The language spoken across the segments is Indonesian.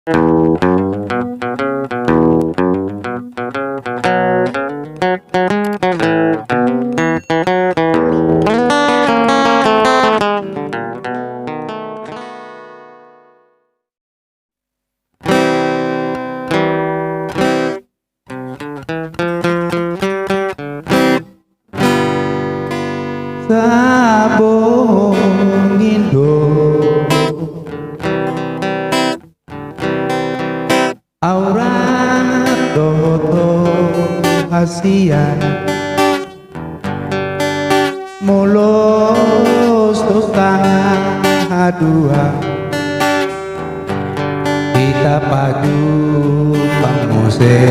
Sabong Indo Aurat Toto Asia Molos Tokang Dua kita padu pangose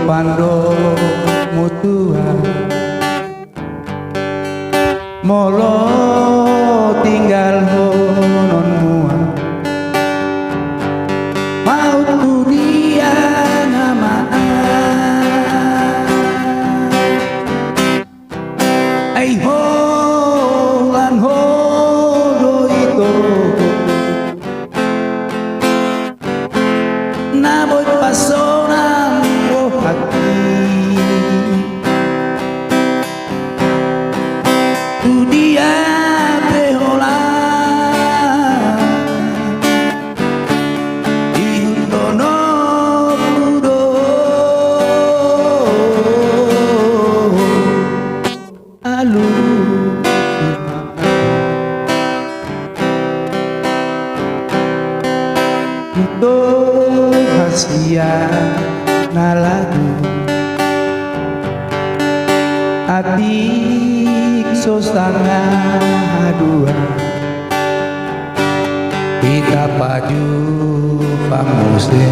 pando mutua molo tinggal non mua mau tu dia nama ai ho lan ho do itu na boy pasona tu dia behola iutono pudo alu itu hasia nalagu adik sosana dua kita paju pangose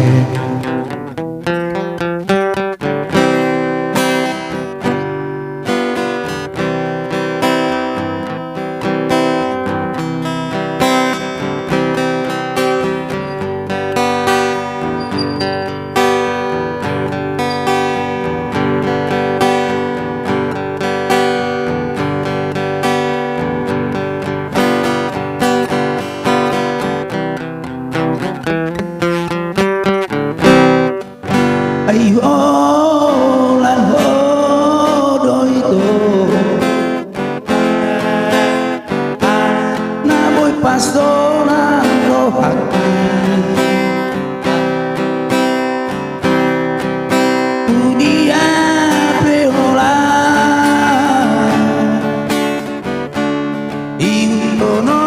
ay ho lan ho do itu na boy pasona do hati tu dia behola iutono